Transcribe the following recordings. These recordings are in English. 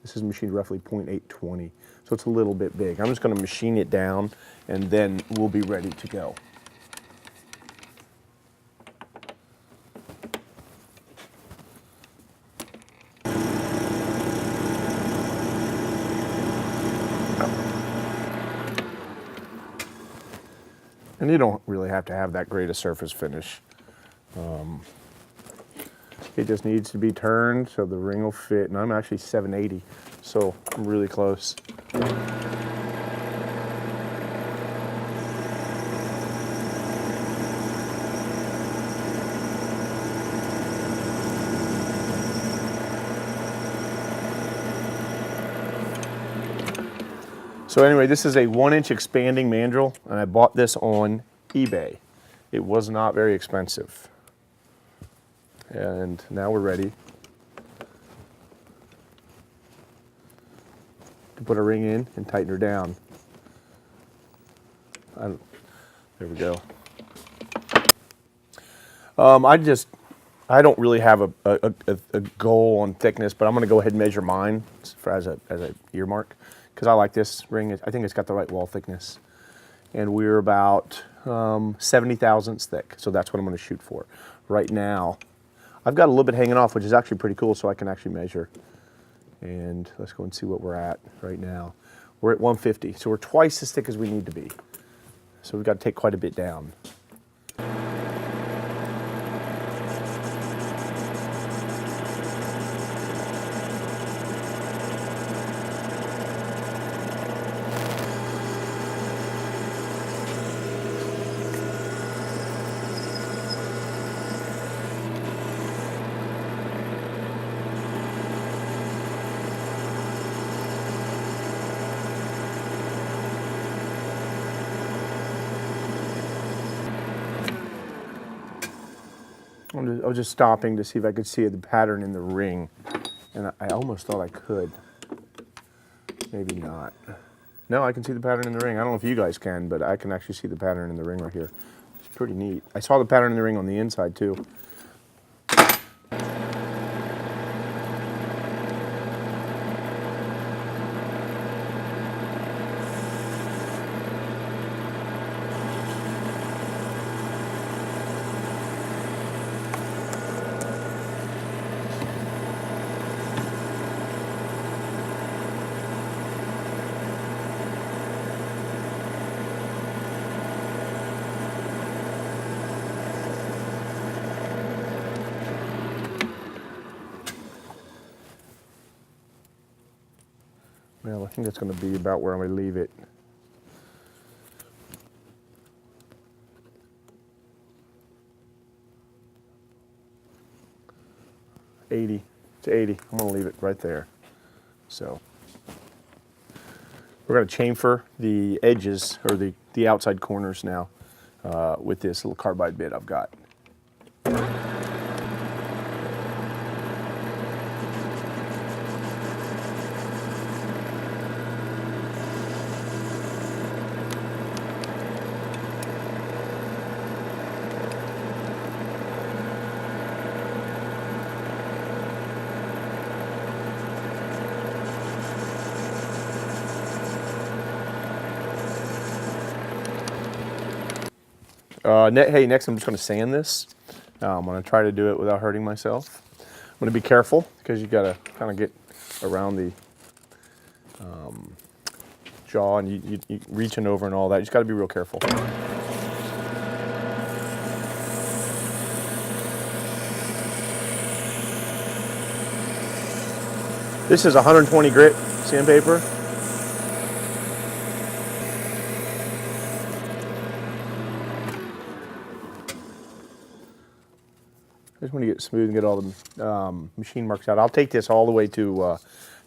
This is machined roughly 0.820, so it's a little bit big. I'm just going to machine it down, and then we'll be ready to go. And you don't really have to have that great a surface finish. It just needs to be turned so the ring will fit. And I'm actually 780, so I'm really close. So anyway, this is a 1-inch expanding mandrel, and I bought this on eBay. It was not very expensive. And now we're ready to put a ring in and tighten her down. There we go. I don't really have a goal on thickness, but I'm going to go ahead and measure mine as a earmark, because I like this ring. I think it's got the right wall thickness. And we're about 70 thousandths thick, so that's what I'm going to shoot for. Right now, I've got a little bit hanging off, which is actually pretty cool, so I can actually measure. And let's go and see what we're at right now. We're at 150, so we're twice as thick as we need to be. So we've got to take quite a bit down. I was just stopping to see if I could see the pattern in the ring, and I almost thought I could. Maybe not. No, I can see the pattern in the ring. I don't know if you guys can, but I can actually see the pattern in the ring right here. It's pretty neat. I saw the pattern in the ring on the inside too. Well, I think that's going to be about where I'm going to leave it. It's 80. I'm going to leave it right there. So we're going to chamfer the edges, or the outside corners now, with this little carbide bit I've got. Hey, next I'm just going to sand this. I'm going to try to do it without hurting myself. I'm going to be careful, because you got to kind of get around the jaw, and you reaching over and all that. You just got to be real careful. This is 120 grit sandpaper. I just want to get it smooth and get all the machine marks out. I'll take this all the way to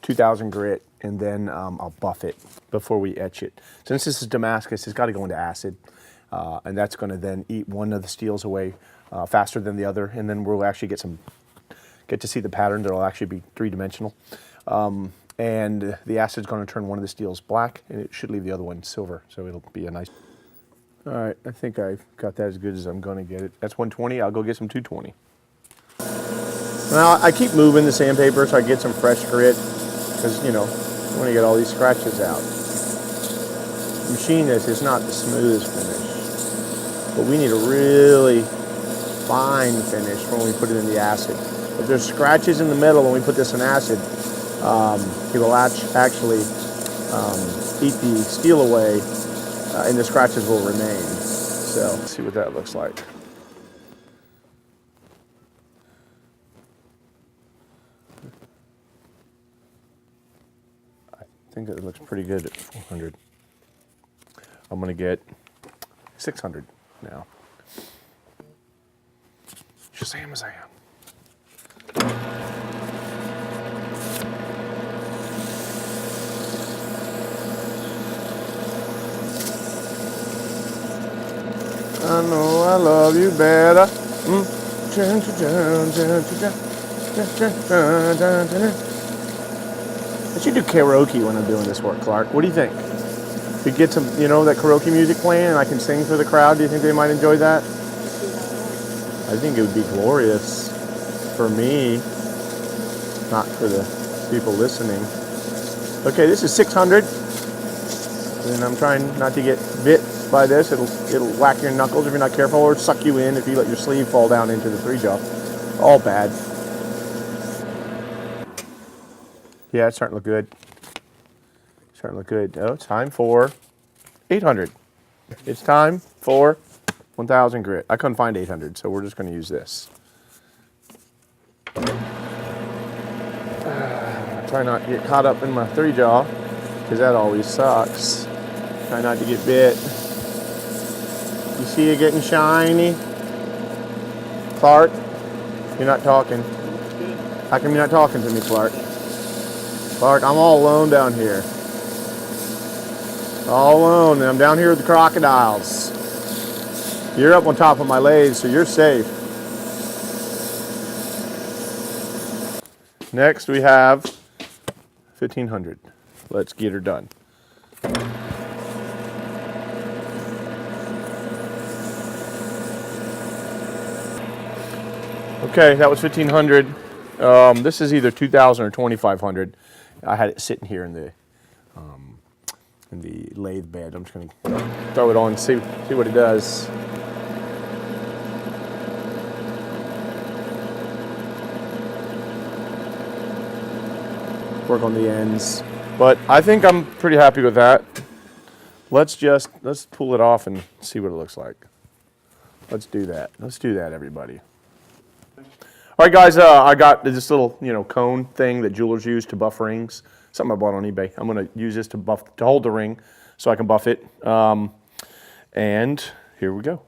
2000 grit, and then I'll buff it before we etch it. Since this is Damascus, it's got to go into acid, and that's going to then eat one of the steels away faster than the other, and then we'll actually get to see the pattern that'll actually be three-dimensional. And the acid's going to turn one of the steels black, and it should leave the other one silver, so it'll be a nice... All right, I think I've got that as good as I'm going to get it. That's 120. I'll go get some 220. Now, I keep moving the sandpaper so I get some fresh grit. because, you know, I want to get all these scratches out. Machine this is not the smoothest finish, but we need a really fine finish when we put it in the acid. If there's scratches in the metal when we put this in acid, it will actually eat the steel away, and the scratches will remain. So let's see what that looks like. I think it looks pretty good at 400. I'm gonna get 600 now. Shazam as I am. I know I love you better. I should do karaoke when I'm doing this work, Clark. What do you think? If we get some, you know, that karaoke music playing and I can sing for the crowd, do you think they might enjoy that? I think it would be glorious for me, not for the people listening. Okay, this is 600, and I'm trying not to get bit by this. It'll whack your knuckles if you're not careful, or suck you in if you let your sleeve fall down into the 3-jaw. All bad. Yeah, it's starting to look good. Starting to look good. Oh, it's time for 800. It's time for 1,000 grit. I couldn't find 800, so we're just going to use this. Try not to get caught up in my 3-jaw, because that always sucks. Try not to get bit. You see it getting shiny? Clark, you're not talking. How come you're not talking to me, Clark? Clark, I'm all alone down here. All alone, and I'm down here with the crocodiles. You're up on top of my lathe, so you're safe. Next we have 1,500. Let's get her done. Okay, that was 1,500. This is either 2,000 or 2,500. I had it sitting here in the lathe bed. I'm just going to throw it on and see what it does. Work on the ends, but I think I'm pretty happy with that. Let's pull it off and see what it looks like. Let's do that. Let's do that, everybody. All right, guys, I got this little, cone thing that jewelers use to buff rings. Something I bought on eBay. I'm going to use this to hold the ring so I can buff it. And here we go.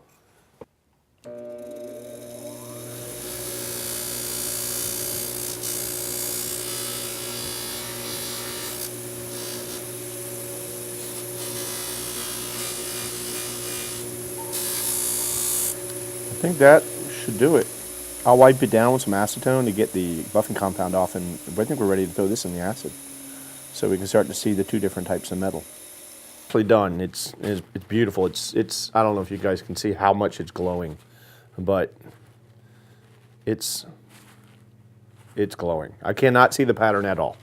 I think that should do it. I'll wipe it down with some acetone to get the buffing compound off, and I think we're ready to throw this in the acid, so we can start to see the two different types of metal. Actually done. It's beautiful. It's I don't know if you guys can see how much it's glowing, but it's glowing. I cannot see the pattern at all.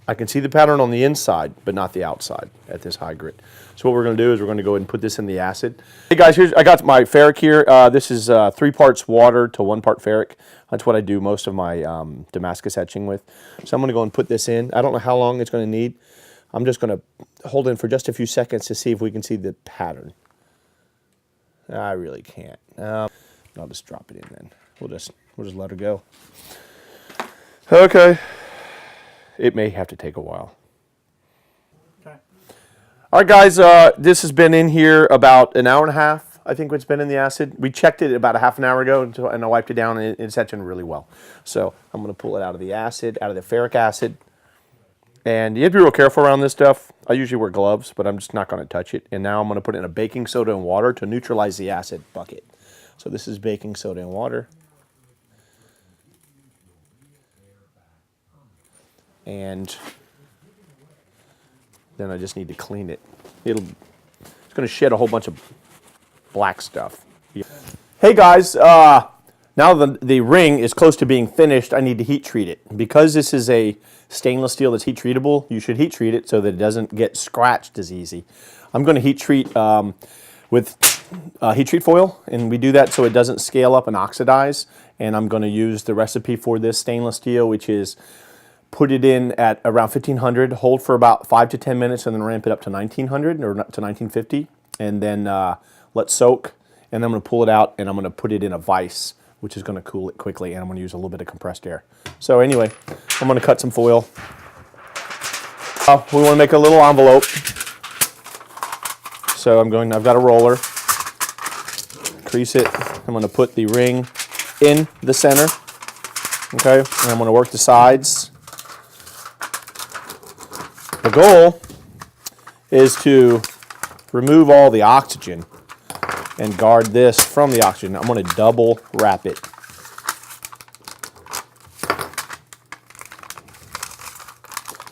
I can see the pattern on the inside, but not the outside at this high grit. So what we're going to do is we're going to go ahead and put this in the acid. Hey guys, I got my ferric here. This is 3 parts water to 1 part ferric. That's what I do most of my Damascus etching with. So I'm going to go and put this in. I don't know how long it's going to need. I'm just going to hold in for just a few seconds to see if we can see the pattern. I really can't. I'll just drop it in then. We'll just let her go. Okay. It may have to take a while. Okay. All right, guys, this has been in here about an hour and a half. I think it's been in the acid. We checked it about a half an hour ago, and I wiped it down, and it's etching really well. So I'm going to pull it out of the acid, out of the ferric acid. And you have to be real careful around this stuff. I usually wear gloves, but I'm just not going to touch it. And now I'm going to put it in a baking soda and water to neutralize the acid bucket. So this is baking soda and water. And then I just need to clean it. It's going to shed a whole bunch of black stuff. Hey guys, Now the ring is close to being finished, I need to heat treat it. Because this is a stainless steel that's heat treatable, you should heat treat it so that it doesn't get scratched as easy. I'm going to heat treat with heat treat foil, and we do that so it doesn't scale up and oxidize. And I'm going to use the recipe for this stainless steel, which is put it in at around 1500, hold for about 5 to 10 minutes, and then ramp it up to 1900 or to 1950, and then let soak. And then I'm going to pull it out, and I'm going to put it in a vise, which is going to cool it quickly, and I'm going to use a little bit of compressed air. So anyway, I'm going to cut some foil. We want to make a little envelope. So I've got a roller, crease it. I'm going to put the ring in the center, okay? And I'm going to work the sides. The goal is to remove all the oxygen and guard this from the oxygen. I'm going to double wrap it.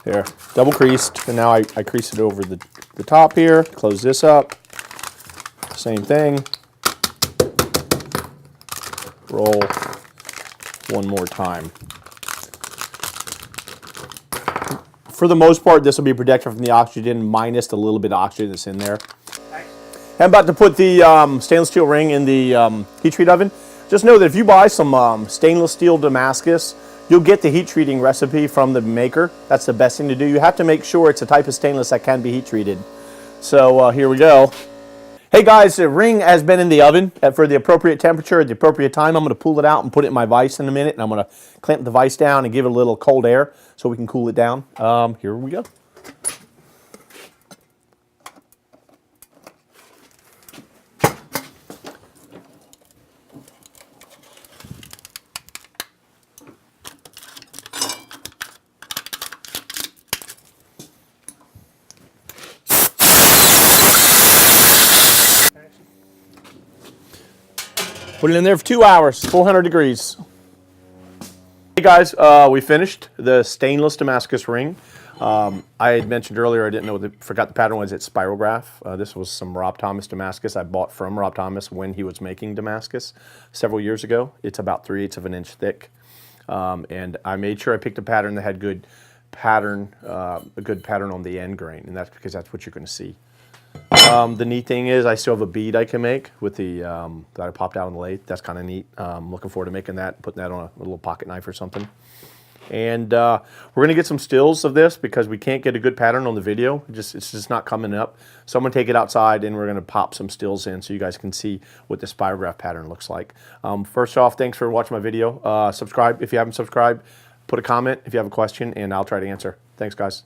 There, double creased, and now I crease it over the top here. Close this up. Same thing. Roll one more time. For the most part, this will be protected from the oxygen, minus the little bit of oxygen that's in there. I'm about to put the stainless steel ring in the heat treat oven. Just know that if you buy some stainless steel Damascus, you'll get the heat treating recipe from the maker. That's the best thing to do. You have to make sure it's a type of stainless that can be heat treated. So here we go. Hey guys, the ring has been in the oven for the appropriate temperature at the appropriate time. I'm going to pull it out and put it in my vise in a minute, and I'm going to clamp the vise down and give it a little cold air so we can cool it down. Here we go. Put it in there for 2 hours, 400 degrees. Hey guys, we finished the stainless Damascus ring. I had mentioned earlier I didn't know, forgot the pattern was. It's spirograph. This was some Rob Thomas Damascus I bought from Rob Thomas when he was making Damascus several years ago. It's about 3/8 of an inch thick, and I made sure I picked a pattern that had good pattern, a good pattern on the end grain, and that's because that's what you're going to see. The neat thing is I still have a bead I can make with the that I popped out on the lathe. That's kind of neat. Looking forward to making that, putting that on a little pocket knife or something. And we're going to get some stills of this because we can't get a good pattern on the video. It's just not coming up. So I'm going to take it outside and we're going to pop some stills in so you guys can see what the spirograph pattern looks like. First off, thanks for watching my video. Subscribe if you haven't subscribed. Put a comment if you have a question and I'll try to answer. Thanks guys.